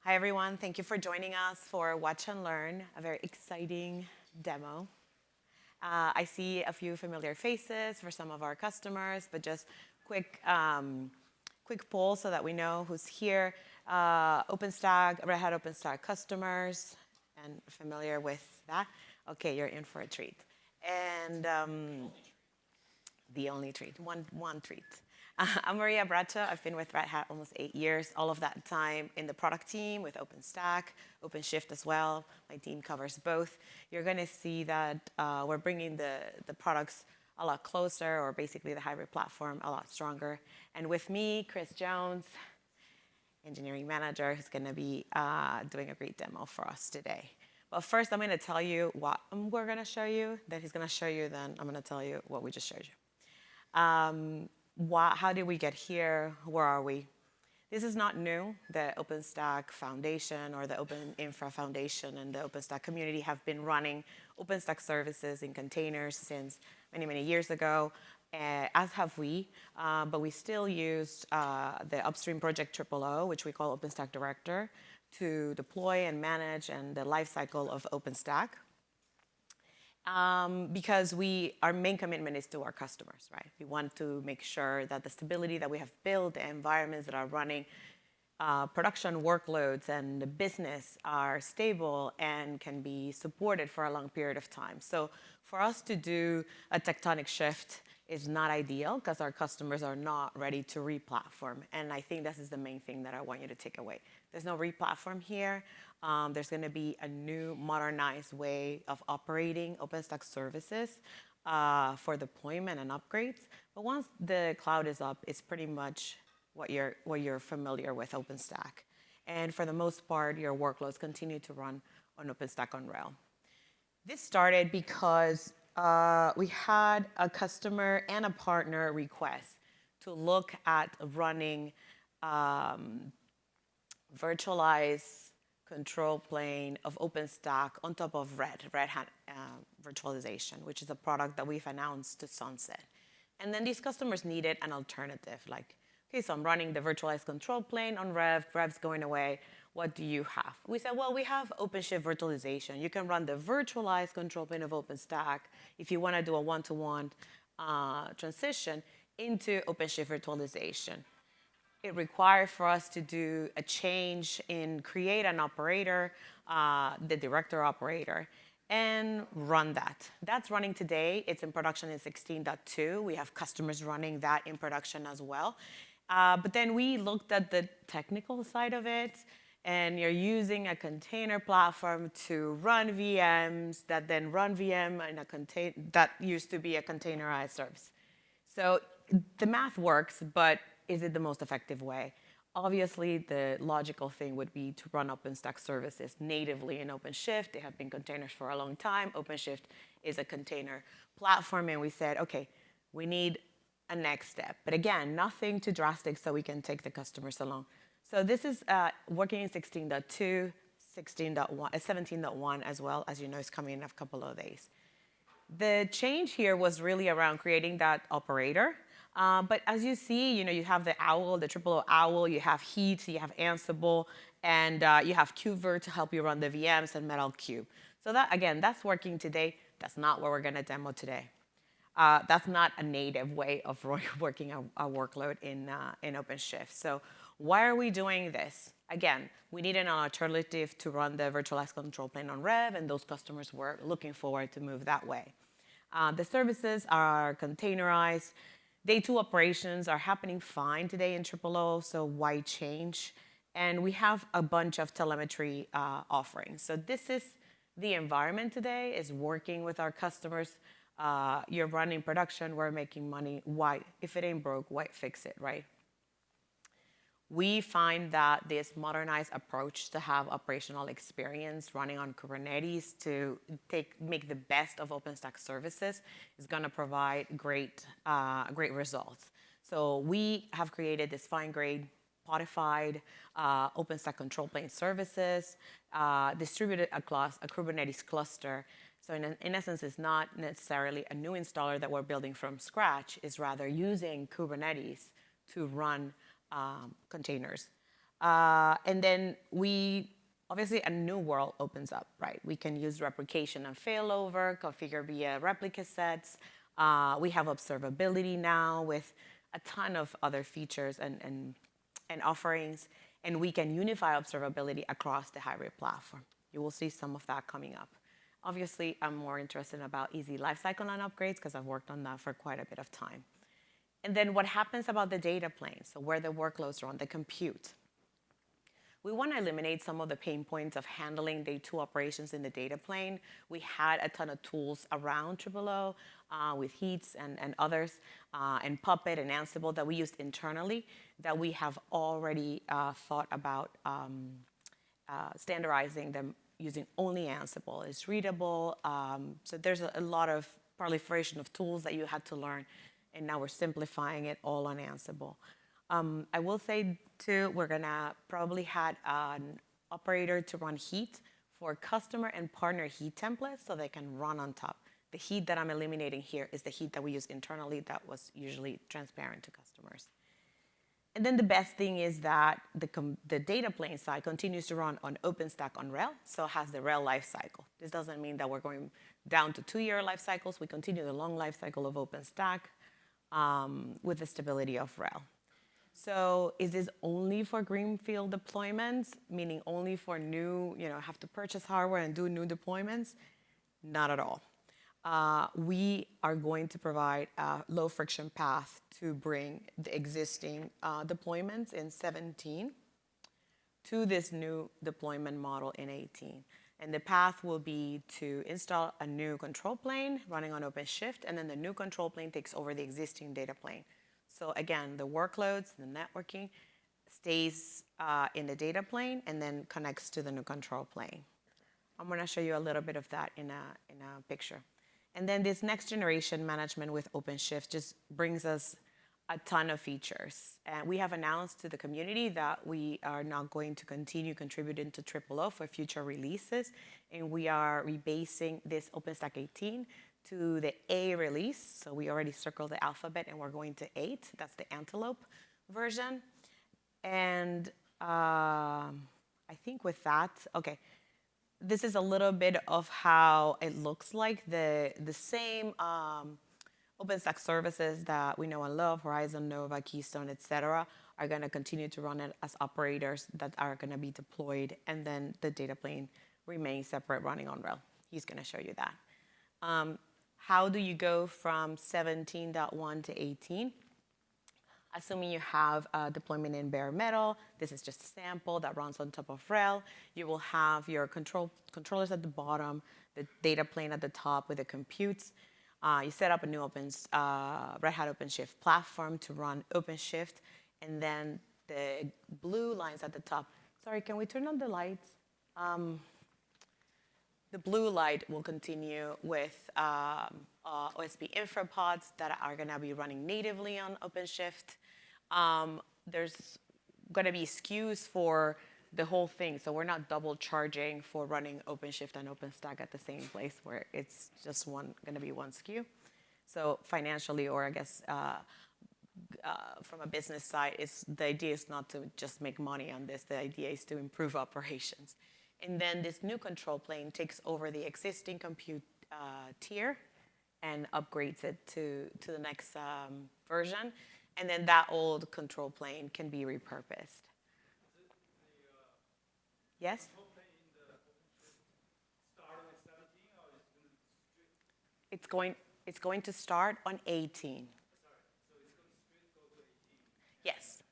Hi, everyone. Thank you for joining us for Watch and Learn, a very exciting demo. I see a few familiar faces for some of our customers, but just quick poll so that we know who's here. OpenStack, Red Hat OpenStack customers, and familiar with that. Okay, you're in for a treat. And the only treat, one treat. I'm Maria Bracha. I've been with Red Hat almost 8 years, all of that time in the product team with OpenStack, OpenShift as well. My team covers both. You're going to see that we're bringing the products a lot closer, or basically the hybrid platform a lot stronger. And with me, Chris Jones, engineering manager, who's going to be doing a great demo for us today. But first, I'm going to tell you what we're going to show you. Then he's going to show you. Then I'm going to tell you what we just showed you. How did we get here? Where are we? This is not new. The OpenStack Foundation or the Open Infra Foundation and the OpenStack community have been running OpenStack services in containers since many years ago, as have we. But we still use the upstream project 000, which we call OpenStack Director, to deploy and manage and the lifecycle of OpenStack. Because our main commitment is to our customers, right? We want to make sure that the stability that we have built, the environments that are running production workloads and the business are stable and can be supported for a long period of time. So for us to do a tectonic shift is not ideal because our customers are not ready to re-platform. And I think this is the main thing that I want you to take away. There's no re-platform here. There's going to be a new modernized way of operating OpenStack services for deployment and upgrades. But once the cloud is up, it's pretty much what you're familiar with OpenStack. And for the most part, your workloads continue to run on OpenStack on Rail. This started because we had a customer and a partner request to look at running virtualized control plane of OpenStack on top of Red Hat virtualization, which is a product that we've announced to sunset. And then these customers needed an alternative, like, okay, so I'm running the virtualized control plane on Rev's going away. What do you have? We said, well, we have OpenShift virtualization. You can run the virtualized control plane of OpenStack if you want to do a one-to-one transition into OpenShift virtualization. It required for us to do a change in create an operator, the director operator, and run that. That's running today. It's in production in 16.2. We have customers running that in production as well. But then we looked at the technical side of it, and you're using a container platform to run VMs that then run VM in that used to be a containerized service. So the math works, but is it the most effective way? Obviously, the logical thing would be to run OpenStack services natively in OpenShift. They have been containers for a long time. OpenShift is a container platform, and we said, okay, we need a next step. But again, nothing too drastic so we can take the customers along. So this is working in 16.2, 17.1 as well. As you know, it's coming in a couple of days. The change here was really around creating that operator. But as you see, you have the OWL, the 000 OWL, you have Heat, you have Ansible, and you have KubeVirt to help you run the VMs and Metal Cube. So that, again, that's working today. That's not what we're going to demo today. That's not a native way of working a workload in OpenShift. So why are we doing this? Again, we needed an alternative to run the virtualized control plane on Rev, and those customers were looking forward to move that way. The services are containerized. Day 2 operations are happening fine today in 000, so why change? And we have a bunch of telemetry offerings. So this is the environment today, is working with our customers. You're running production, we're making money. Why? If it ain't broke, why fix it, right? We find that this modernized approach to have operational experience running on Kubernetes to make the best of OpenStack services is going to provide great results. So we have created this fine-grained, codified OpenStack control plane services, distributed across a Kubernetes cluster. So in essence, it's not necessarily a new installer that we're building from scratch. It's rather using Kubernetes to run containers. And then obviously a new world opens up, right? We can use replication and failover, configure via replica sets. We have observability now with a ton of other features and offerings. And we can unify observability across the hybrid platform. You will see some of that coming up. Obviously, I'm more interested about easy lifecycle and upgrades because I've worked on that for quite a bit of time. And then what happens about the data plane, so where the workloads run, the compute. We want to eliminate some of the pain points of handling day two operations in the data plane. We had a ton of tools around TripleO with Heats and others, and Puppet and Ansible that we used internally that we have already thought about standardizing them using only Ansible. It's readable. So there's a lot of proliferation of tools that you had to learn, and now we're simplifying it all on Ansible. I will say, too, we're going to probably have an operator to run Heat for customer and partner Heat templates so they can run on top. The Heat that I'm eliminating here is the Heat that we use internally that was usually transparent to customers. And then the best thing is that the data plane side continues to run on OpenStack on RHEL, so it has the RHEL lifecycle. This doesn't mean that we're going down to 2-year life cycles. We continue the long life cycle of OpenStack with the stability of RHEL. So is this only for greenfield deployments, meaning only for new, have to purchase hardware and do new deployments? Not at all. We are going to provide a low friction path to bring the existing deployments in 17 to this new deployment model in 18. And the path will be to install a new control plane running on OpenShift, and then the new control plane takes over the existing data plane. So again, the workloads, the networking stays in the data plane and then connects to the new control plane. I'm going to show you a little bit of that in a picture. And then this next generation management with OpenShift just brings us a ton of features. And we have announced to the community that we are not going to continue contributing to TripleO for future releases. And we are rebasing this OpenStack 18 to the A release. So we already circled the alphabet and we're going to 8. That's the Antelope version. And I think with that, okay. This is a little bit of how it looks like. The same OpenStack services that we know and love, Horizon, Nova, Keystone, et cetera, are going to continue to run it as operators that are going to be deployed, and then the data plane remains separate running on RHEL. He's going to show you that. How do you go from 17.1 to 18? Assuming you have a deployment in bare metal, this is just a sample that runs on top of RHEL. You will have your controllers at the bottom, the data plane at the top with the computes. You set up a new Red Hat OpenShift platform to run OpenShift, and then the blue lines at the top. Sorry, can we turn on the lights? The blue light will continue with OSP infra pods that are going to be running natively on OpenShift. There's going to be SKUs for the whole thing, so we're not double charging for running OpenShift and OpenStack at the same place where it's just going to be one SKU. So financially, or I guess from a business side, the idea is not to just make money on this. The idea is to improve operations. And then this new control plane takes over the existing compute tier and upgrades it to the next version. And then that old control plane can be repurposed. Yes? It's going to start on 18. Yes.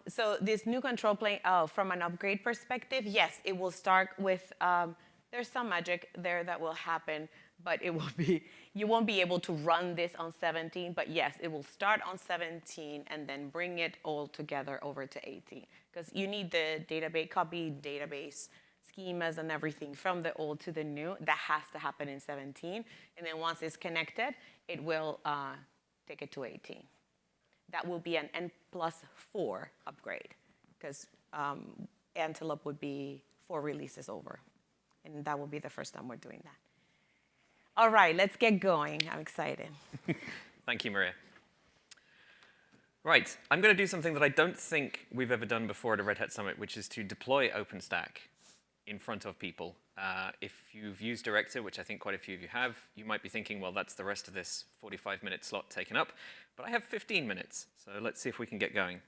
So this new control plane, from an upgrade perspective, yes, it will start with, there's some magic there that will happen, but you won't be able to run this on 17, but yes, it will start on 17 and then bring it all together over to 18. Because you need the copy database schemas and everything from the old to the new. That has to happen in 17. And then once it's connected, it will take it to 18. That will be an N+4 upgrade, because Antelope would be 4 releases over. And that will be the first time we're doing that. All right, let's get going. I'm excited. Thank you, Maria. Right, I'm going to do something that I don't think we've ever done before at a Red Hat Summit, which is to deploy OpenStack in front of people. If you've used Director, which I think quite a few of you have, you might be thinking, well, that's the rest of this 45-minute slot taken up. But I have 15 minutes, so let's see if we can get going.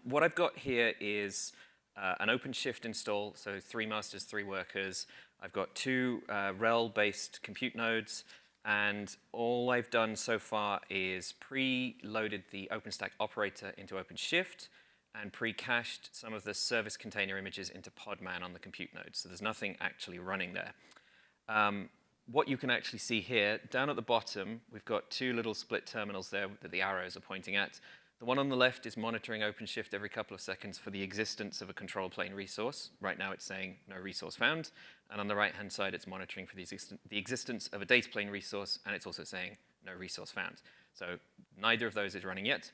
What I've got here is an OpenShift install, so 3 masters, 3 workers. I've got 2 RHEL-based compute nodes. And all I've done so far is pre-loaded the OpenStack operator into OpenShift and pre-cached some of the service container images into Podman on the compute node. So there's nothing actually running there. What you can actually see here, down at the bottom, we've got 2 little split terminals there that the arrows are pointing at. The one on the left is monitoring OpenShift every couple of seconds for the existence of a control plane resource. Right now it's saying no resource found. And on the right-hand side, it's monitoring for the existence of a data plane resource, and it's also saying no resource found. So neither of those is running yet.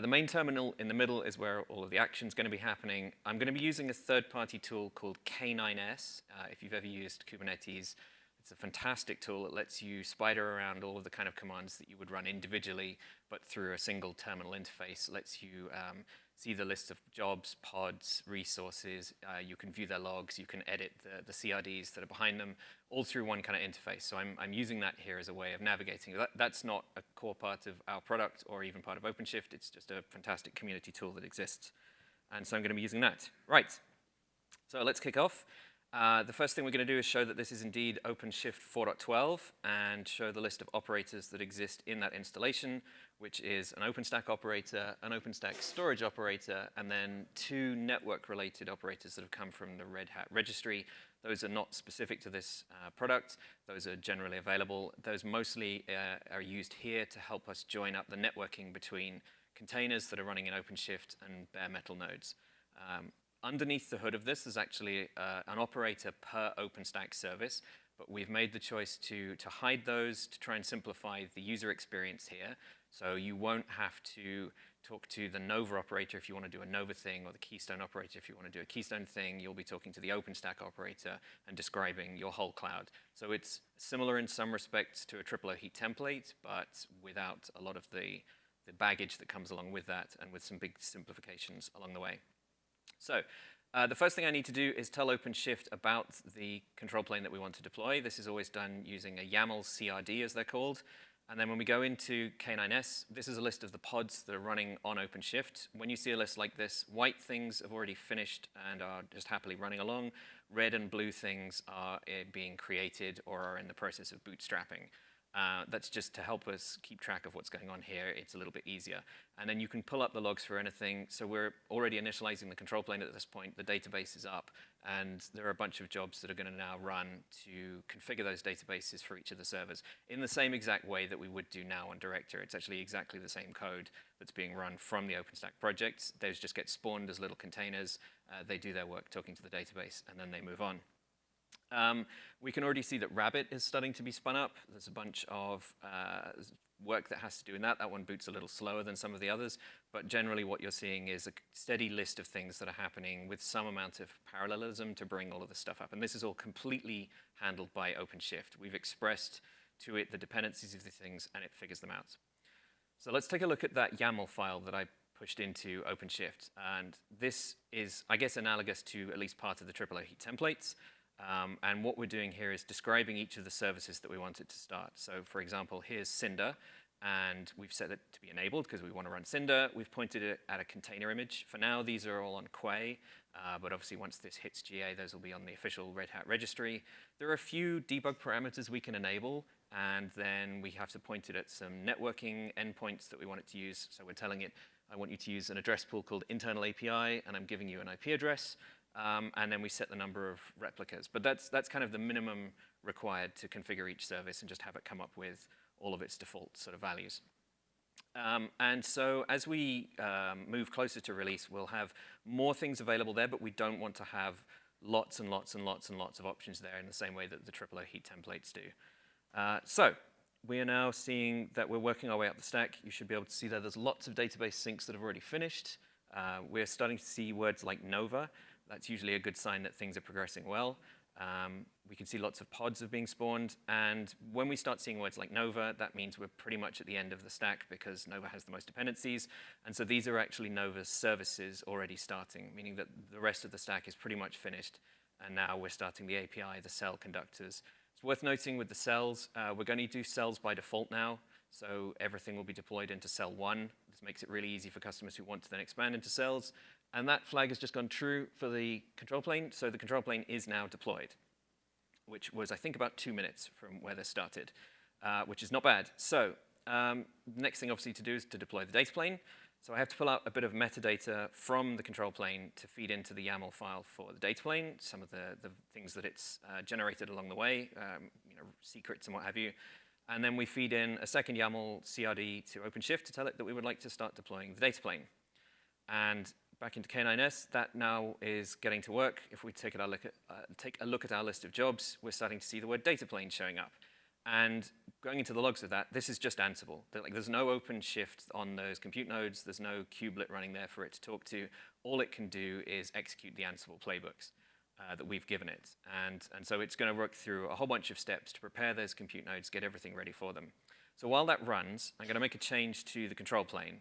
The main terminal in the middle is where all of the action is going to be happening. I'm going to be using a third-party tool called K9S. If you've ever used Kubernetes, it's a fantastic tool that lets you spider around all of the kind of commands that you would run individually, but through a single terminal interface. It lets you see the list of jobs, pods, resources. You can view their logs. You can edit the CRDs that are behind them, all through one kind of interface. So I'm using that here as a way of navigating. That's not a core part of our product or even part of OpenShift. It's just a fantastic community tool that exists. And so I'm going to be using that. Right. So let's kick off. The first thing we're going to do is show that this is indeed OpenShift 4.12 and show the list of operators that exist in that installation, which is an OpenStack operator, an OpenStack storage operator, and then 2 network-related operators that have come from the Red Hat registry. Those are not specific to this product. Those are generally available. Those mostly are used here to help us join up the networking between containers that are running in OpenShift and bare metal nodes. Underneath the hood of this, there's actually an operator per OpenStack service, but we've made the choice to hide those to try and simplify the user experience here. So you won't have to talk to the Nova operator if you want to do a Nova thing, or the Keystone operator if you want to do a Keystone thing. You'll be talking to the OpenStack operator and describing your whole cloud. So it's similar in some respects to a triple heat template, but without a lot of the baggage that comes along with that, and with some big simplifications along the way. So the first thing I need to do is tell OpenShift about the control plane that we want to deploy. This is always done using a YAML CRD, as they're called. And then when we go into K9S, this is a list of the pods that are running on OpenShift. When you see a list like this, white things have already finished and are just happily running along. Red and blue things are being created or are in the process of bootstrapping. That's just to help us keep track of what's going on here. It's a little bit easier. And then you can pull up the logs for anything. So we're already initializing the control plane at this point. The database is up. And there are a bunch of jobs that are going to now run to configure those databases for each of the servers in the same exact way that we would do now on Director. It's actually exactly the same code that's being run from the OpenStack projects. Those just get spawned as little containers. They do their work talking to the database, and then they move on. We can already see that Rabbit is starting to be spun up. There's a bunch of work that has to do in that. That one boots a little slower than some of the others. But generally what you're seeing is a steady list of things that are happening with some amount of parallelism to bring all of this stuff up. And this is all completely handled by OpenShift. We've expressed to it the dependencies of the things, and it figures them out. So let's take a look at that YAML file that I pushed into OpenShift. And this is, I guess, analogous to at least part of the triple heat templates. And what we're doing here is describing each of the services that we want it to start. So for example, here's Cinder, and we've set it to be enabled because we want to run Cinder. We've pointed it at a container image. For now, these are all on Quay, but obviously once this hits GA, those will be on the official Red Hat registry. There are a few debug parameters we can enable, and then we have to point it at some networking endpoints that we want it to use. So we're telling it, I want you to use an address pool called internal API, and I'm giving you an IP address. And then we set the number of replicas. But that's kind of the minimum required to configure each service and just have it come up with all of its default sort of values. And so as we move closer to release, we'll have more things available there, but we don't want to have lots and lots and lots and lots of options there in the same way that the triple heat templates do. So we are now seeing that we're working our way up the stack. You should be able to see that there's lots of database syncs that have already finished. We're starting to see words like Nova. That's usually a good sign that things are progressing well. We can see lots of pods are being spawned, and when we start seeing words like Nova, that means we're pretty much at the end of the stack because Nova has the most dependencies, and so these are actually Nova's services already starting, meaning that the rest of the stack is pretty much finished, and now we're starting the API, the cell conductors. It's worth noting with the cells, we're going to do cells by default now, so everything will be deployed into cell 1. This makes it really easy for customers who want to then expand into cells, and that flag has just gone true for the control plane, so the control plane is now deployed, which was, I think, about 2 minutes from where this started, which is not bad. So the next thing, obviously, to do is to deploy the data plane. So I have to pull out a bit of metadata from the control plane to feed into the YAML file for the data plane, some of the things that it's generated along the way, secrets and what have you. And then we feed in a second YAML CRD to OpenShift to tell it that we would like to start deploying the data plane. And back into K9S, that now is getting to work. If we take a look at our list of jobs, we're starting to see the word data plane showing up. And going into the logs of that, this is just Ansible. There's no OpenShift on those compute nodes. There's no kubelet running there for it to talk to. All it can do is execute the Ansible playbooks that we've given it. And so it's going to work through a whole bunch of steps to prepare those compute nodes, get everything ready for them. So while that runs, I'm going to make a change to the control plane.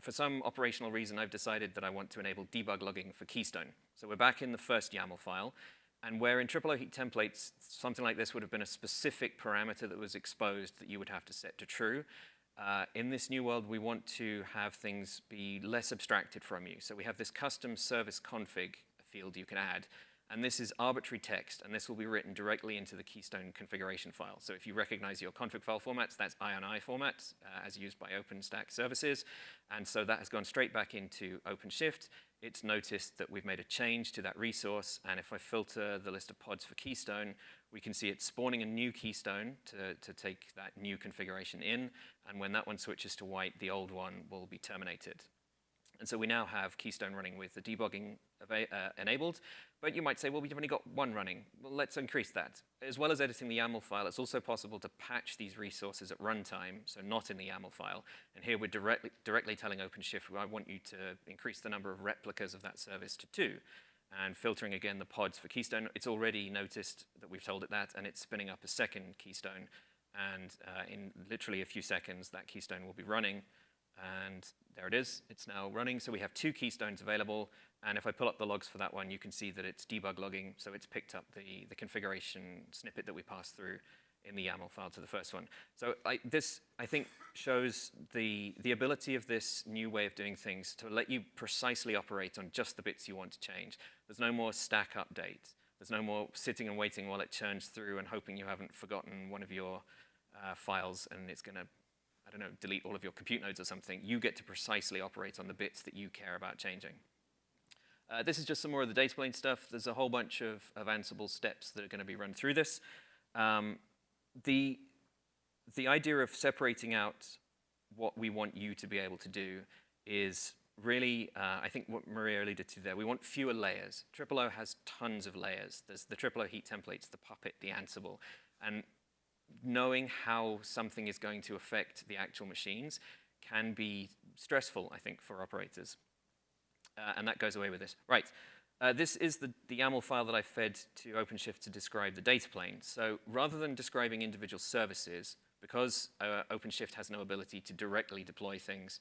For some operational reason, I've decided that I want to enable debug logging for Keystone. So we're back in the first YAML file. And where in triple O heap templates, something like this would have been a specific parameter that was exposed that you would have to set to true. In this new world, we want to have things be less abstracted from you. So we have this custom service config field you can add. And this is arbitrary text, and this will be written directly into the Keystone configuration file. So if you recognize your config file formats, that's IONI formats, as used by OpenStack services. And so that has gone straight back into OpenShift. It's noticed that we've made a change to that resource, and if I filter the list of pods for Keystone, we can see it's spawning a new Keystone to take that new configuration in, and when that one switches to white, the old one will be terminated. And so we now have Keystone running with the debugging enabled, but you might say, well, we've only got one running. Well, let's increase that. As well as editing the YAML file, it's also possible to patch these resources at runtime, so not in the YAML file. And here we're directly telling OpenShift, I want you to increase the number of replicas of that service to 2. And filtering again the pods for Keystone, it's already noticed that we've told it that, and it's spinning up a second Keystone. And in literally a few seconds, that Keystone will be running. And there it is. It's now running. So we have 2 Keystones available. And if I pull up the logs for that one, you can see that it's debug logging. So it's picked up the configuration snippet that we passed through in the YAML file to the first one. So this, I think, shows the ability of this new way of doing things to let you precisely operate on just the bits you want to change. There's no more stack update. There's no more sitting and waiting while it churns through and hoping you haven't forgotten one of your files and it's going to, I don't know, delete all of your compute nodes or something. You get to precisely operate on the bits that you care about changing. This is just some more of the data plane stuff. There's a whole bunch of Ansible steps that are going to be run through this. The idea of separating out what we want you to be able to do is really, I think what Maria alluded to there, we want fewer layers. Triple O has tons of layers. There's the Triple O heat templates, the Puppet, the Ansible. And knowing how something is going to affect the actual machines can be stressful, I think, for operators. And that goes away with this. Right. This is the YAML file that I fed to OpenShift to describe the data plane. So rather than describing individual services, because OpenShift has no ability to directly deploy things,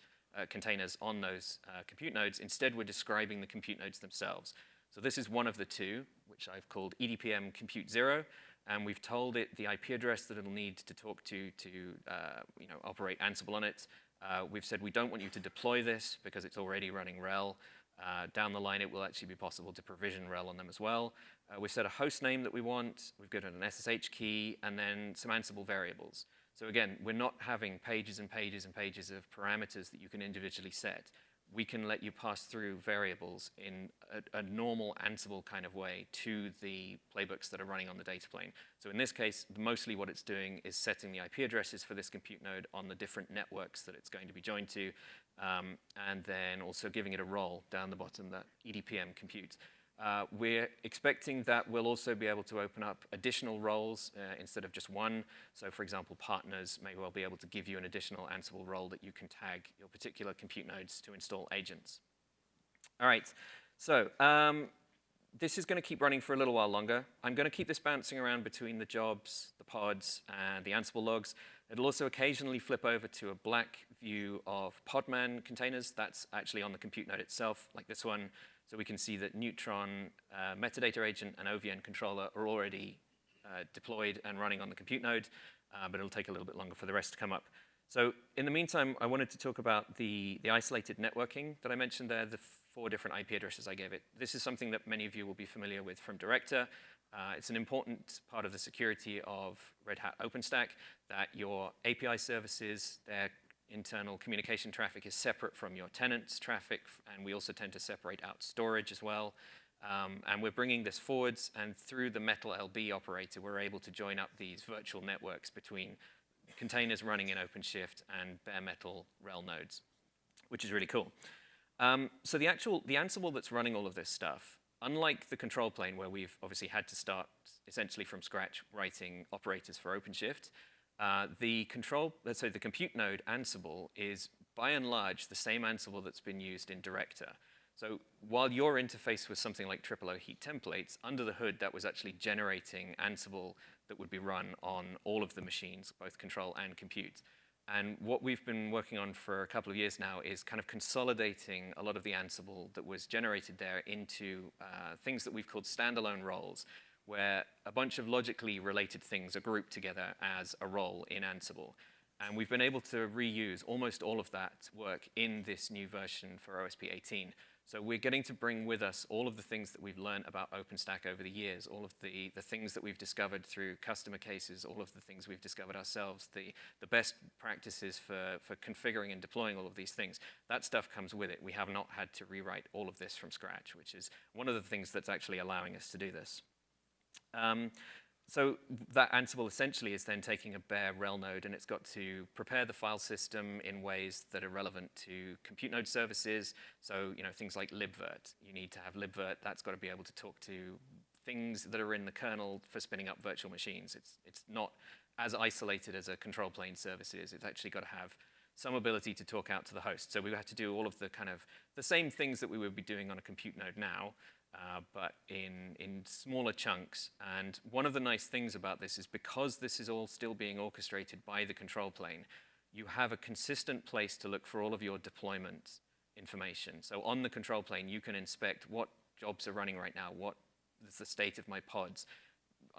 containers on those compute nodes, instead we're describing the compute nodes themselves. So this is one of the 2, which I've called EDPM Compute 0. And we've told it the IP address that it'll need to talk to operate Ansible on it. We've said we don't want you to deploy this because it's already running RHEL. Down the line, it will actually be possible to provision RHEL on them as well. We've set a host name that we want. We've given an SSH key, and then some Ansible variables. So again, we're not having pages and pages and pages of parameters that you can individually set. We can let you pass through variables in a normal Ansible kind of way to the playbooks that are running on the data plane. So in this case, mostly what it's doing is setting the IP addresses for this compute node on the different networks that it's going to be joined to, and then also giving it a role down the bottom, that EDPM compute. We're expecting that we'll also be able to open up additional roles instead of just one. So for example, partners may well be able to give you an additional Ansible role that you can tag your particular compute nodes to install agents. All right, so this is going to keep running for a little while longer. I'm going to keep this bouncing around between the jobs, the pods, and the Ansible logs. It'll also occasionally flip over to a black view of Podman containers. That's actually on the compute node itself, like this one. So we can see that Neutron, metadata agent, and OVN controller are already deployed and running on the compute node, but it'll take a little bit longer for the rest to come up. So in the meantime, I wanted to talk about the isolated networking that I mentioned there, the 4 different IP addresses I gave it. This is something that many of you will be familiar with from Director. It's an important part of the security of Red Hat OpenStack, that your API services, their internal communication traffic is separate from your tenants' traffic, and we also tend to separate out storage as well. And we're bringing this forwards, and through the Metal LB operator, we're able to join up these virtual networks between containers running in OpenShift and bare metal rel nodes, which is really cool. So the Ansible that's running all of this stuff, unlike the control plane where we've obviously had to start essentially from scratch writing operators for OpenShift, the compute node Ansible is by and large the same Ansible that's been used in Director. So while your interface was something like triple O heat templates, under the hood that was actually generating Ansible that would be run on all of the machines, both control and compute. And what we've been working on for a couple of years now is kind of consolidating a lot of the Ansible that was generated there into things that we've called standalone roles, where a bunch of logically related things are grouped together as a role in Ansible. And we've been able to reuse almost all of that work in this new version for OSP 18. So we're getting to bring with us all of the things that we've learned about OpenStack over the years, all of the things that we've discovered through customer cases, all of the things we've discovered ourselves, the best practices for configuring and deploying all of these things. That stuff comes with it. We have not had to rewrite all of this from scratch, which is one of the things that's actually allowing us to do this. So that Ansible essentially is then taking a bare rel node, and it's got to prepare the file system in ways that are relevant to compute node services. So things like libvirt. You need to have libvirt. That's got to be able to talk to things that are in the kernel for spinning up virtual machines. It's not as isolated as a control plane service is. It's actually got to have some ability to talk out to the host. So we have to do all of the the same things that we would be doing on a compute node now, but in smaller chunks. And one of the nice things about this is because this is all still being orchestrated by the control plane, you have a consistent place to look for all of your deployment information. So on the control plane, you can inspect what jobs are running right now, what is the state of my pods.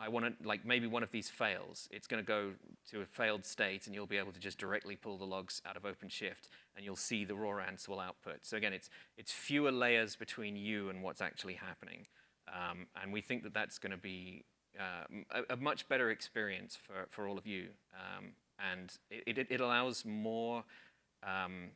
I want to, maybe one of these fails. It's going to go to a failed state, and you'll be able to just directly pull the logs out of OpenShift, and you'll see the raw Ansible output. So again, it's fewer layers between you and what's actually happening. And we think that that's going to be a much better experience for all of you. And it allows more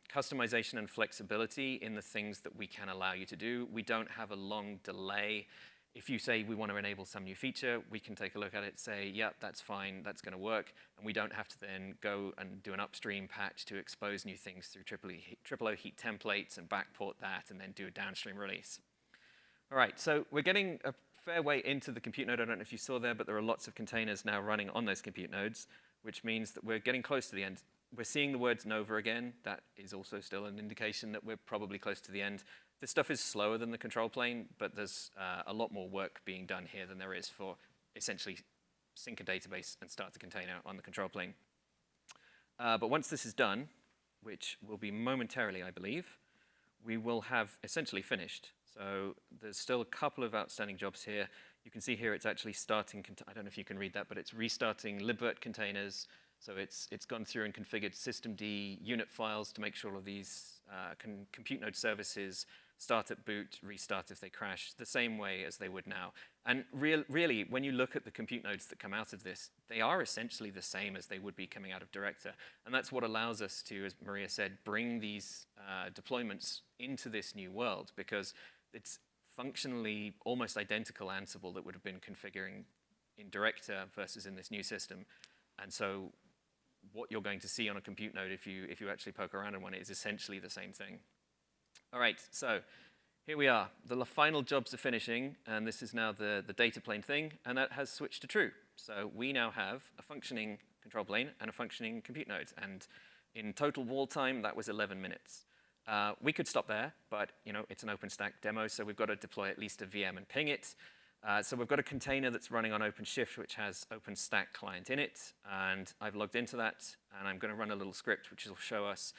customization and flexibility in the things that we can allow you to do. We don't have a long delay. If you say we want to enable some new feature, we can take a look at it, say, yeah, that's fine, that's going to work, and we don't have to then go and do an upstream patch to expose new things through triple O heat templates and backport that and then do a downstream release. All right, so we're getting a fair way into the compute node. I don't know if you saw there, but there are lots of containers now running on those compute nodes, which means that we're getting close to the end. We're seeing the words Nova again. That is also still an indication that we're probably close to the end. This stuff is slower than the control plane, but there's a lot more work being done here than there is for essentially sync a database and start the container on the control plane. But once this is done, which will be momentarily, I believe, we will have essentially finished. So there's still a couple of outstanding jobs here. You can see here it's actually starting, I don't know if you can read that, but it's restarting libvirt containers. So it's gone through and configured systemd unit files to make sure all of these compute node services start at boot, restart if they crash, the same way as they would now. And really, when you look at the compute nodes that come out of this, they are essentially the same as they would be coming out of Director. And that's what allows us to, as Maria said, bring these deployments into this new world, because it's functionally almost identical Ansible that would have been configuring in Director versus in this new system. And so what you're going to see on a compute node if you actually poke around in one is essentially the same thing. All right, so here we are. The final jobs are finishing, and this is now the data plane thing, and that has switched to true. So we now have a functioning control plane and a functioning compute node, and in total wall time, that was 11 minutes. We could stop there, but it's an OpenStack demo, so we've got to deploy at least a VM and ping it. So we've got a container that's running on OpenShift, which has OpenStack client in it, and I've logged into that, and I'm going to run a little script which will show us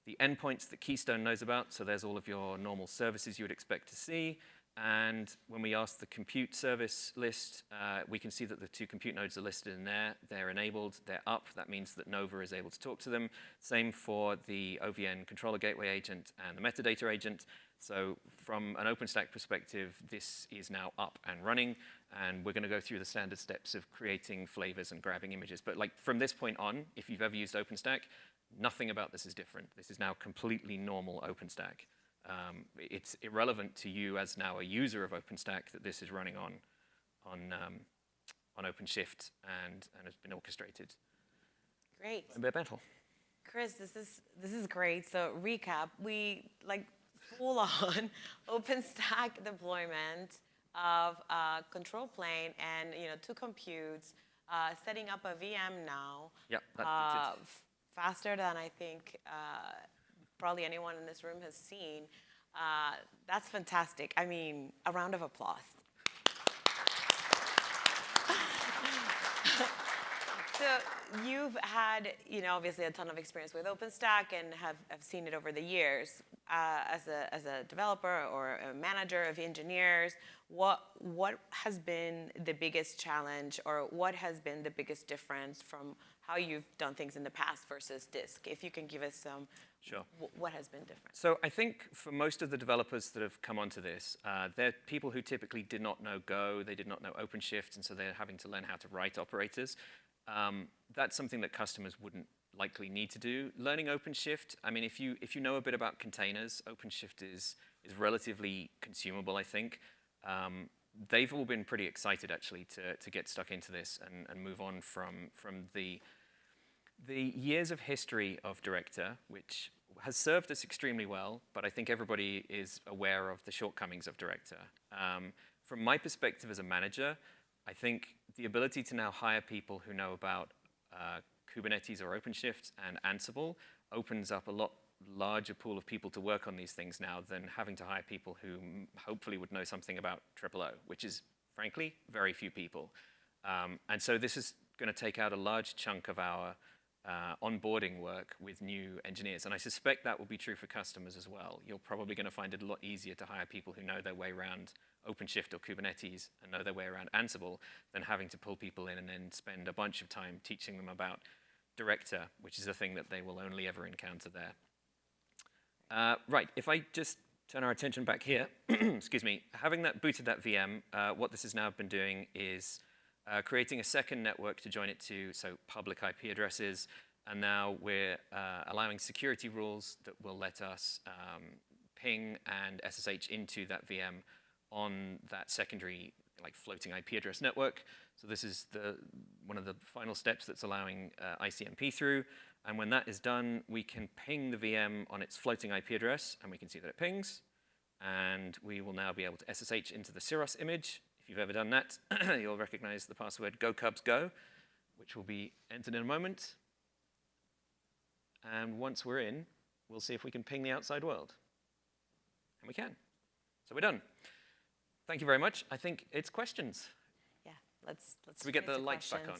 the endpoints that Keystone knows about. So there's all of your normal services you would expect to see. And when we ask the compute service list, we can see that the 2 compute nodes are listed in there. They're enabled, they're up. That means that Nova is able to talk to them. Same for the OVN controller gateway agent and the metadata agent. So from an OpenStack perspective, this is now up and running. And we're going to go through the standard steps of creating flavors and grabbing images. But like from this point on, if you've ever used OpenStack, nothing about this is different. This is now completely normal OpenStack. It's irrelevant to you as now a user of OpenStack that this is running on OpenShift and has been orchestrated. Great. A bit mental. Chris, this is great. So recap, we like full on OpenStack deployment of a control plane and 2 computes, setting up a VM now. Yep, faster than I think probably anyone in this room has seen. That's fantastic. I mean, a round of applause. So you've had, obviously a ton of experience with OpenStack and have seen it over the years. As a developer or a manager of engineers, what has been the biggest challenge, or what has been the biggest difference from how you've done things in the past versus disk? If you can give us some, sure. What has been different? So I think for most of the developers that have come onto this, they're people who typically did not know Go, they did not know OpenShift, and so they're having to learn how to write operators. That's something that customers wouldn't likely need to do. Learning OpenShift, I mean, if you know a bit about containers, OpenShift is relatively consumable, I think. They've all been pretty excited, actually, to get stuck into this and move on from the years of history of Director, which has served us extremely well, but I think everybody is aware of the shortcomings of Director. From my perspective as a manager, I think the ability to now hire people who know about Kubernetes or OpenShift and Ansible opens up a lot larger pool of people to work on these things now than having to hire people who hopefully would know something about OOO, which is, frankly, very few people. And so this is going to take out a large chunk of our onboarding work with new engineers. And I suspect that will be true for customers as well. You're probably going to find it a lot easier to hire people who know their way around OpenShift or Kubernetes and know their way around Ansible than having to pull people in and then spend a bunch of time teaching them about Director, which is a thing that they will only ever encounter there. Right, if I just turn our attention back here, excuse me, having booted that VM, what this has now been doing is creating a second network to join it to, so public IP addresses, and now we're allowing security rules that will let us ping and SSH into that VM on that secondary floating IP address network. So this is one of the final steps that's allowing ICMP through. And when that is done, we can ping the VM on its floating IP address, and we can see that it pings. And we will now be able to SSH into the Cirrus image. If you've ever done that, you'll recognize the password GoCubsGo, which will be entered in a moment. And once we're in, we'll see if we can ping the outside world. And we can. So we're done. Thank you very much. I think it's questions. Yeah, let's we get the lights back on?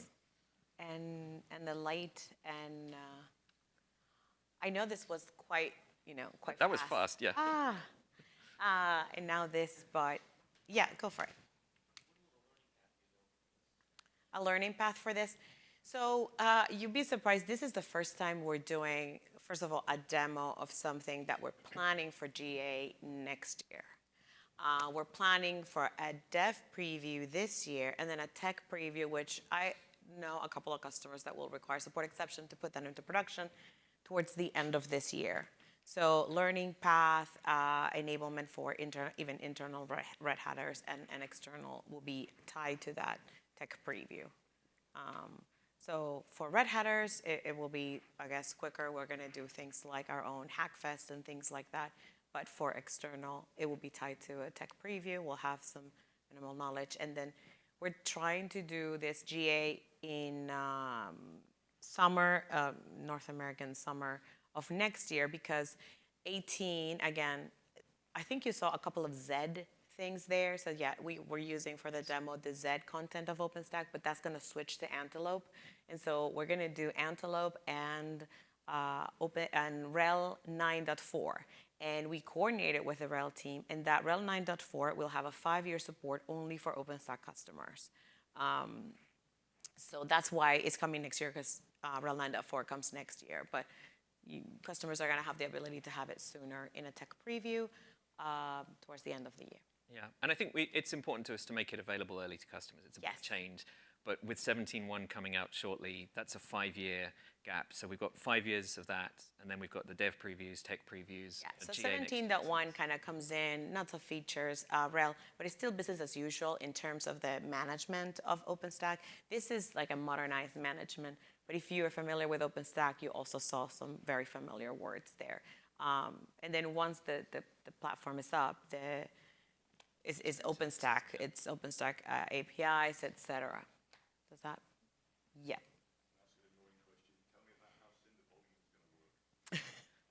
And the light, and I know this was quite fast. That was fast, yeah. And now this, but yeah, go for it. A learning path for this. So you'd be surprised, this is the first time we're doing, first of all, a demo of something that we're planning for GA next year. We're planning for a dev preview this year, and then a tech preview, which I know a couple of customers that will require support exception to put that into production towards the end of this year. So learning path, enablement for even internal Red Hatters and external will be tied to that tech preview. So for Red Hatters, it will be, I guess, quicker. We're going to do things like our own Hackfest and things like that. But for external, it will be tied to a tech preview. We'll have some minimal knowledge. And then we're trying to do this GA in summer, North American summer of next year, because 18, again, I think you saw a couple of Z things there. So yeah, we were using for the demo the Z content of OpenStack, but that's going to switch to Antelope. And so we're going to do Antelope and RHEL 9.4. And we coordinated with the RHEL team, and that RHEL 9.4 will have a 5-year support only for OpenStack customers. So that's why it's coming next year, because RHEL 9.4 comes next year. But customers are going to have the ability to have it sooner in a tech preview towards the end of the year. Yeah, and I think it's important to us to make it available early to customers. It's a big change. But with 17.1 coming out shortly, that's a 5-year gap. So we've got 5 years of that, and then we've got the dev previews, tech previews. Yeah, so 17.1 kind of comes in, not the features, RHEL, but it's still business as usual in terms of the management of OpenStack. This is like a modernized management. But if you are familiar with OpenStack, you also saw some very familiar words there. And then once the platform is up, it's OpenStack. It's OpenStack APIs, etc. Does that? Yeah.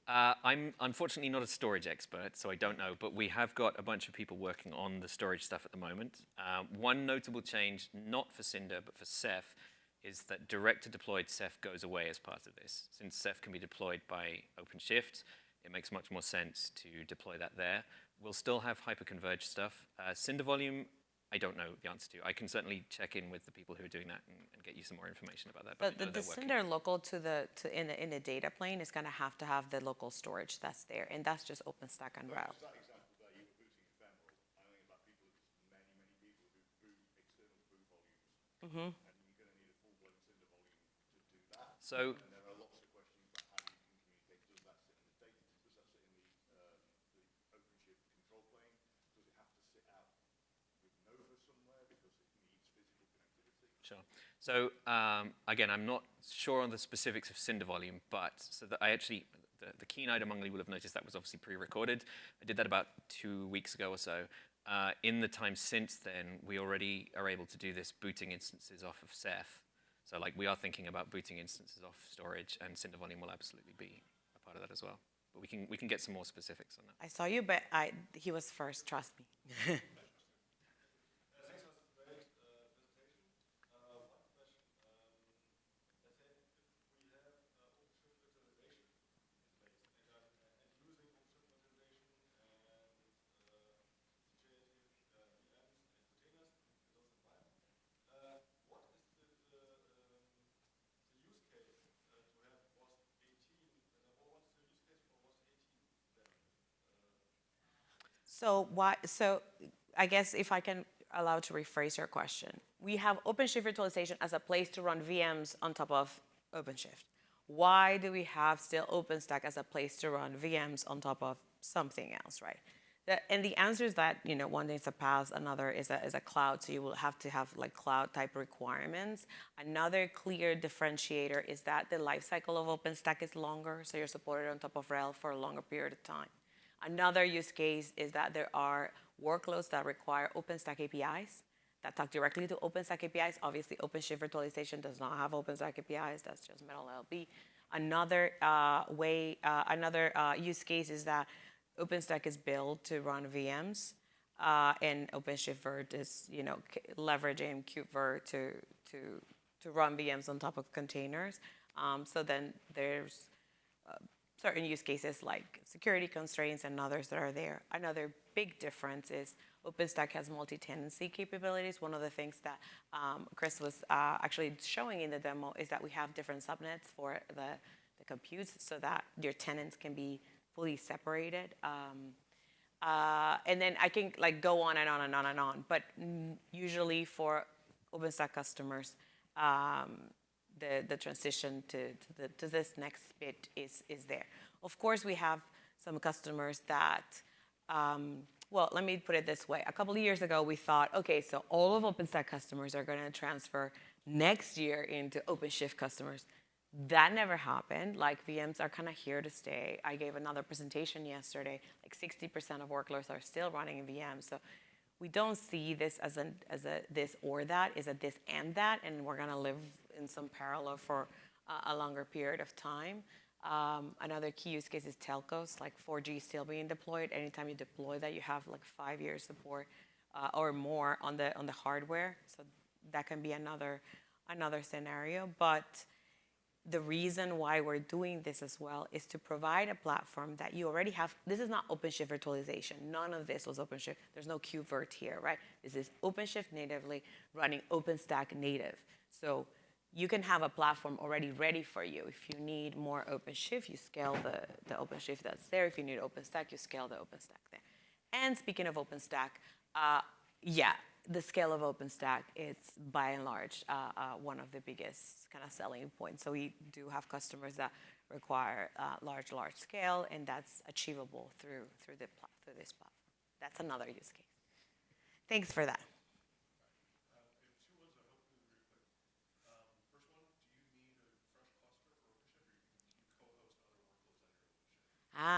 I'm unfortunately not a storage expert, so I don't know, but we have got a bunch of people working on the storage stuff at the moment. One notable change, not for Cinder, but for Ceph, is that direct-to-deployed Ceph goes away as part of this. Since Ceph can be deployed by OpenShift, it makes much more sense to deploy that there. We'll still have hyper-converged stuff. Cinder volume, I don't know the answer to. I can certainly check in with the people who are doing that and get you some more information about that. But the Cinder local in the data plane is going to have the local storage that's there, and that's just OpenStack and RHEL. That example there, you were booting ephemeral. I think about people, many people who boot external boot volumes, and you're going to need a full-blown Cinder volume to do that. So. And there are lots of questions about how you can communicate. Does that sit in the data? Does that sit in the OpenShift control plane? Does it have to sit out with Nova somewhere because it needs physical connectivity? Sure. So again, I'm not sure on the specifics of Cinder volume, but so that I actually, the keen-eyed among you will have noticed that was obviously pre-recorded. I did that about 2 weeks ago or so. In the time since then, we already are able to do this booting instances off of Ceph. So like we are thinking about booting instances off storage, and Cinder volume will absolutely be a part of that as well. But we can get some more specifics on that. I saw you, but he was first. Trust me. So I guess if I can allow to rephrase your question, we have OpenShift virtualization as a place to run VMs on top of OpenShift. Why do we have still OpenStack as a place to run VMs on top of something else, right? And the answer is that one thing is a PaaS, another is a cloud, so you will have to have like cloud type requirements. Another clear differentiator is that the lifecycle of OpenStack is longer, so you're supported on top of RHEL for a longer period of time. Another use case is that there are workloads that require OpenStack APIs that talk directly to OpenStack APIs. Obviously, OpenShift virtualization does not have OpenStack APIs. That's just Metal LB. Another use case is that OpenStack is built to run VMs, and OpenShift Virt is leveraging KubeVirt to run VMs on top of containers. So then there's certain use cases like security constraints and others that are there. Another big difference is OpenStack has multi-tenancy capabilities. One of the things that Chris was actually showing in the demo is that we have different subnets for the computes so that your tenants can be fully separated. And then I can go on and on and on and on. But usually for OpenStack customers, the transition to this next bit is there. Of course, we have some customers that, well, let me put it this way. A couple of years ago, we thought, okay, so all of OpenStack customers are going to transfer next year into OpenShift customers. That never happened. Like VMs are kind of here to stay. I gave another presentation yesterday. Like 60% of workloads are still running in VMs. So we don't see this as a this or that. It's a this and that, and we're going to live in some parallel for a longer period of time. Another key use case is telcos, like 4G still being deployed. Anytime you deploy that, you have like 5 years support or more on the hardware. So that can be another scenario. But the reason why we're doing this as well is to provide a platform that you already have. This is not OpenShift virtualization. None of this was OpenShift. There's no KubeVirt here, right? This is OpenShift natively running OpenStack native. So you can have a platform already ready for you. If you need more OpenShift, you scale the OpenShift that's there. If you need OpenStack, you scale the OpenStack there. And speaking of OpenStack, yeah, the scale of OpenStack is by and large one of the biggest kind of selling points. So we do have customers that require large scale, and that's achievable through this platform. That's another use case. Thanks for that.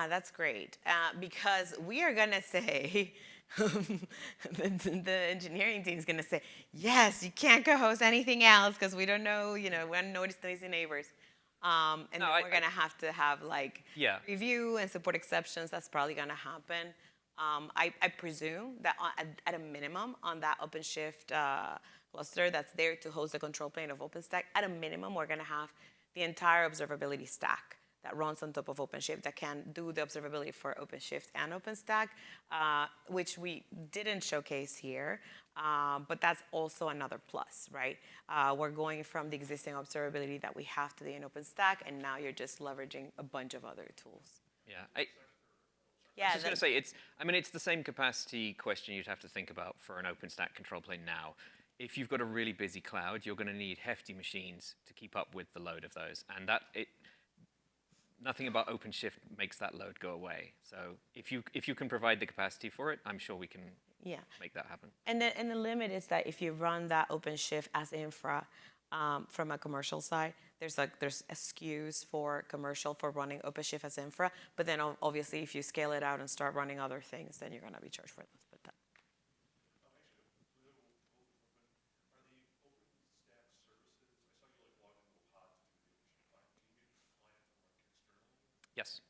That's great. Because we are going to say, the engineering team is going to say, yes, you can't co-host anything else because we don't know, we don't notice noisy neighbors. And then we're going to have like review and support exceptions. That's probably going to happen. I presume that at a minimum on that OpenShift cluster that's there to host the control plane of OpenStack, at a minimum, we're going to have the entire observability stack that runs on top of OpenShift that can do the observability for OpenShift and OpenStack, which we didn't showcase here, but that's also another plus, right? We're going from the existing observability that we have today in OpenStack, and now you're just leveraging a bunch of other tools. Yeah. I was just going to say, it's the same capacity question you'd have to think about for an OpenStack control plane now. If you've got a really busy cloud, you're going to need hefty machines to keep up with the load of those, and nothing about OpenShift makes that load go away. So if you can provide the capacity for it, I'm sure we can make that happen. And the limit is that if you run that OpenShift as infra from a commercial side, there's SKUs for commercial for running OpenShift as infra. But then obviously if you scale it out and start running other things, then you're going to be charged for those. But yes.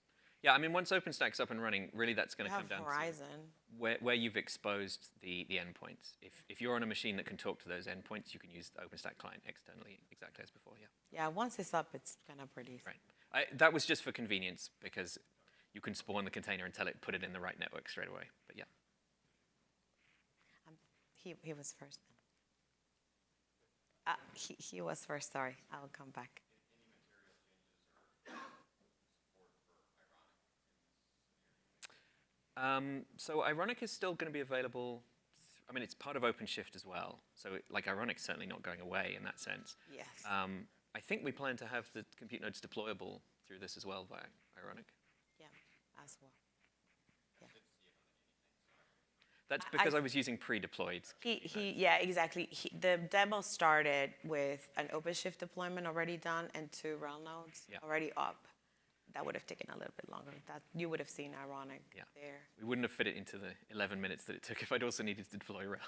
Yeah, once OpenStack's up and running, really that's going to come down Horizon. to where you've exposed the endpoints. If you're on a machine that can talk to those endpoints, you can use the OpenStack client externally exactly as before, yeah. Yeah, once it's up, it's kind of pretty easy. Right. That was just for convenience, because you can spawn the container and put it in the right network straight away, but yeah. He was first then. He was first, sorry. I'll come back. So Ironic is still going to be available. It's part of OpenShift as well. So Ironic's certainly not going away in that sense. Yes. I think we plan to have the compute nodes deployable through this as well via Ironic. Yeah, as well. Yeah. That's because I was using pre-deployed. Yeah, exactly. The demo started with an OpenShift deployment already done and 2 RHEL nodes already up. That would have taken a little bit longer. That you would have seen Ironic there. We wouldn't have fit it into the 11 minutes that it took if I'd also needed to deploy RHEL. Sorry,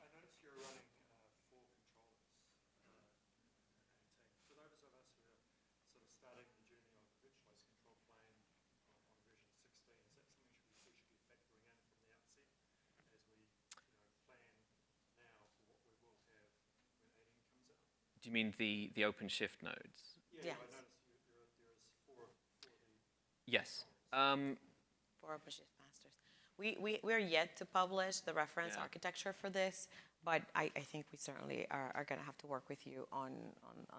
I noticed you're running 4 controllers. For those of us who are sort of starting the journey of virtualized control plane on version 16, is that something we should be factoring in from the outset as we plan now for what we will have when 18 comes out? Do you mean the OpenShift nodes? Yeah, I noticed there is 4 for the... Yes. 4 OpenShift masters. We're yet to publish the reference architecture for this, but I think we certainly are going to have to work with you on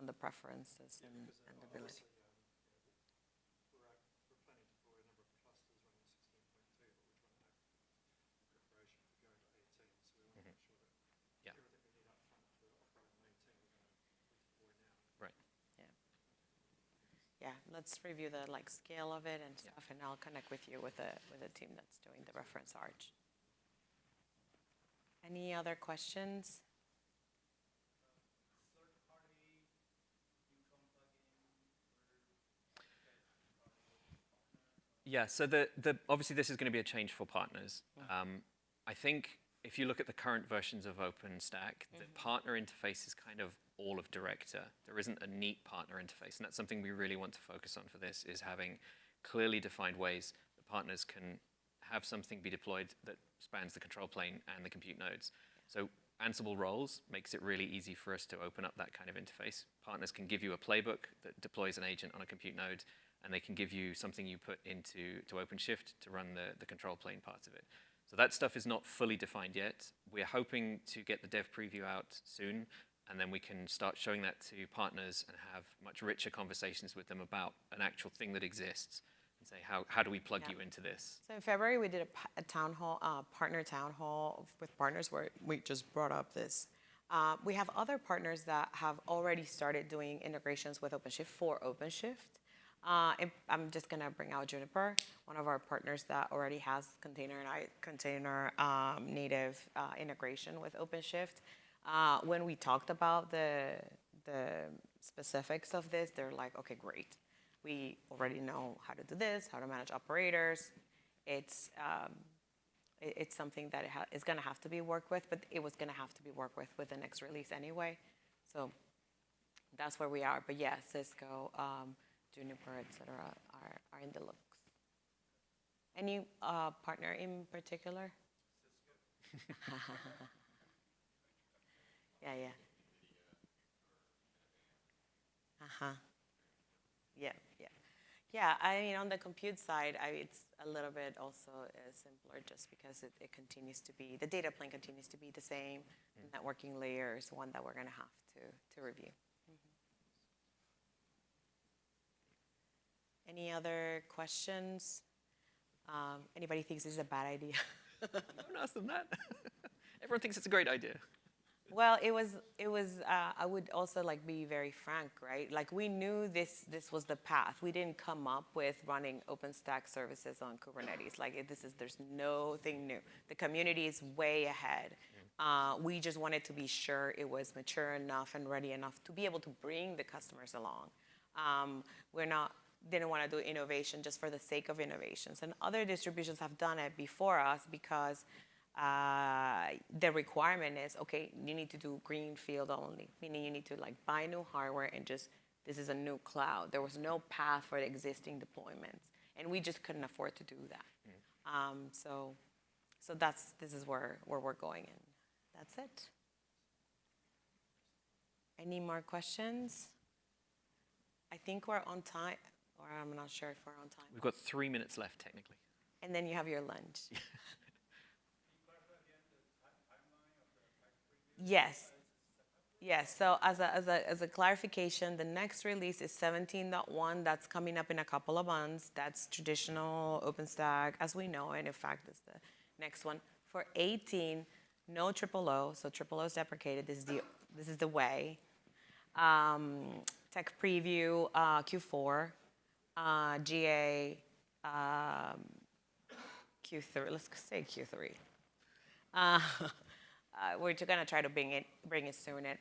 the preferences and the ability. We're planning to deploy a number of clusters running 16.2, but we're trying to have preparation for going to 18, so we want to make sure that everything we need up front to operate on 18 we're going to deploy now. Right. Yeah, let's review the scale of it and stuff, and I'll connect with you with a team that's doing the reference arch. Any other questions? Yeah, so obviously this is going to be a change for partners. I think if you look at the current versions of OpenStack, the partner interface is kind of all of Director. There isn't a neat partner interface, and that's something we really want to focus on for this, is having clearly defined ways that partners can have something be deployed that spans the control plane and the compute nodes. So Ansible roles makes it really easy for us to open up that kind of interface. Partners can give you a playbook that deploys an agent on a compute node, and they can give you something you put into OpenShift to run the control plane parts of it. So that stuff is not fully defined yet. We're hoping to get the dev preview out soon, and then we can start showing that to partners and have much richer conversations with them about an actual thing that exists and say, how do we plug you into this? So in February, we did a town hall, partner town hall with partners where we just brought up this. We have other partners that have already started doing integrations with OpenShift for OpenShift. I'm just going to bring out Juniper, one of our partners that already has container native integration with OpenShift. When we talked about the specifics of this, they're like, okay, great. We already know how to do this, how to manage operators. It's something that is going to have to be worked with, but it was going to have to be worked with the next release anyway. So that's where we are. But yeah, Cisco, Juniper, etc., are in the looks. Any partner in particular? Cisco. Yeah. Yeah, I mean, on the compute side, it's a little bit also simpler just because it continues to be, the data plane continues to be the same. The networking layer is one that we're going to have to review. Any other questions? Anybody thinks this is a bad idea? Don't ask them that. Everyone thinks it's a great idea. Well, it was. I would also be very frank, right? Like we knew this was the path. We didn't come up with running OpenStack services on Kubernetes. There's nothing new. The community is way ahead. We just wanted to be sure it was mature enough and ready enough to be able to bring the customers along. Didn't want to do innovation just for the sake of innovations. And other distributions have done it before us because the requirement is, okay, you need to do greenfield only, meaning you need to buy new hardware and this is a new cloud. There was no path for the existing deployments, and we just couldn't afford to do that. So this is where we're going, and that's it. Any more questions? I think we're on time, or I'm not sure if we're on time. We've got 3 minutes left, technically. And then you have your lunch. Yes. So as a clarification, the next release is 17.1. That's coming up in a couple of months. That's traditional OpenStack as we know it. In fact, it's the next one. For 18, no triple O. So triple O is deprecated. This is the way. Tech preview Q4, GA Q3. Let's say Q3. We're going to try to bring it sooner.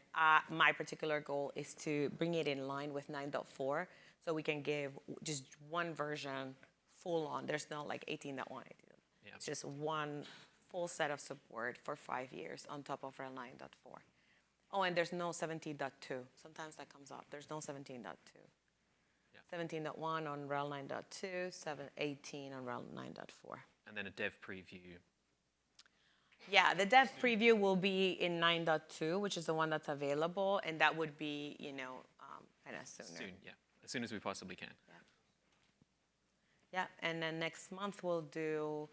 My particular goal is to bring it in line with 9.4, so we can give just one version full on. There's no 18.1. Yeah. It's just one full set of support for 5 years on top of RHEL 9.4. Oh, and there's no 17.2. Sometimes that comes up. There's no 17.2. Yeah. 17.1 on RHEL 9.2, 18 on RHEL 9.4. And then a dev preview. Yeah, the dev preview will be in 9.2, which is the one that's available, and that would be, kind of sooner. Soon, yeah. As soon as we possibly can. Yeah, and then next month we'll do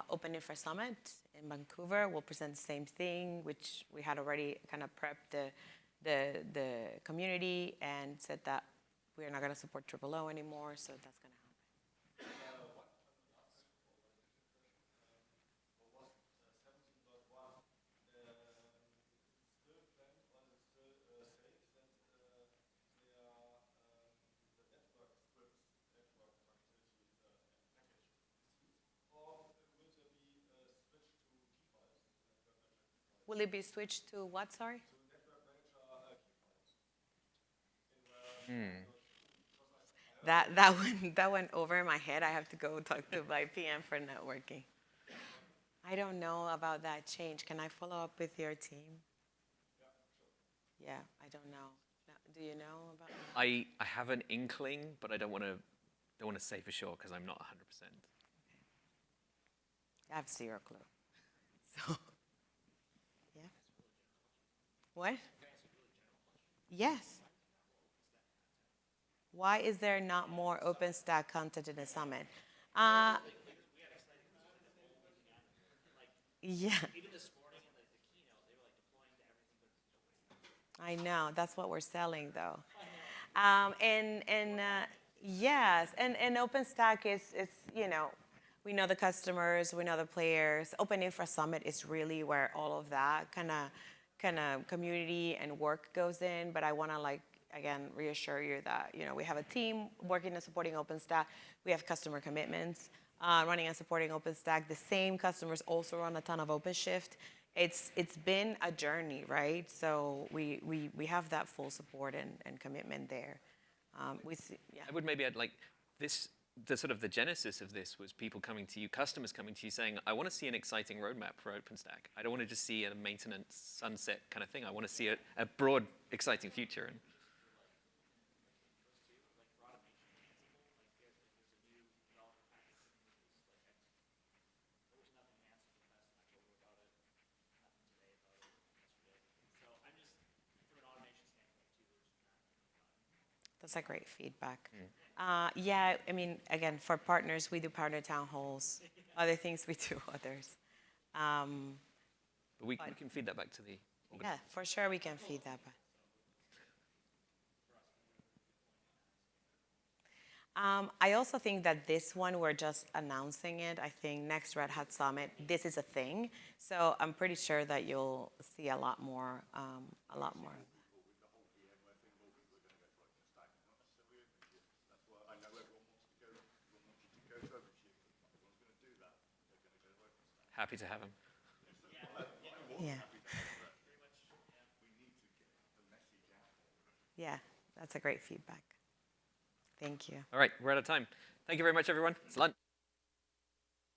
Open Infra Summit in Vancouver. We'll present the same thing, which we had already kind of prepped the community and said that we're not going to support triple O anymore, so that's going to happen. Will it be switched to what, sorry? That went over my head. I have to go talk to my PM for networking. I don't know about that change. Can I follow up with your team? Yeah, I don't know. Do you know about that? I have an inkling, but I don't want to say for sure because I'm not 100%. I have zero clue. So, yeah. What? Yes. Why is there not more OpenStack content in the summit? Uh, yeah. I know. That's what we're selling, though. Yes, and OpenStack is we know the customers, we know the players. Open Infra Summit is really where all of that kind of community and work goes in. But I want to again reassure you that we have a team working and supporting OpenStack. We have customer commitments running and supporting OpenStack. The same customers also run a ton of OpenShift. It's been a journey, right? So we have that full support and commitment there. We see, yeah. I would maybe add this. The sort of the genesis of this was people coming to you, customers coming to you saying, I want to see an exciting roadmap for OpenStack. I don't want to just see a maintenance sunset kind of thing. I want to see a broad, exciting future. And That's a great feedback. Yeah, I mean, again, for partners, we do partner town halls. Other things, we do others. but we can feed that back to the Yeah, for sure, we can feed that back. I also think that this one, we're just announcing it. I think next Red Hat Summit, this is a thing. So I'm pretty sure that you'll see a lot more, a lot more. With the whole VMware thing, more people are going to go to OpenStack, not necessarily OpenShift. That's why I know everyone wants to go. Everyone wants you to go to OpenShift, but not everyone's going to do that. They're going to go to OpenStack. happy to have them. Yeah. We need to get the message out. Yeah, that's a great feedback. Thank you. All right, we're out of time. Thank you very much, everyone. It's lunch.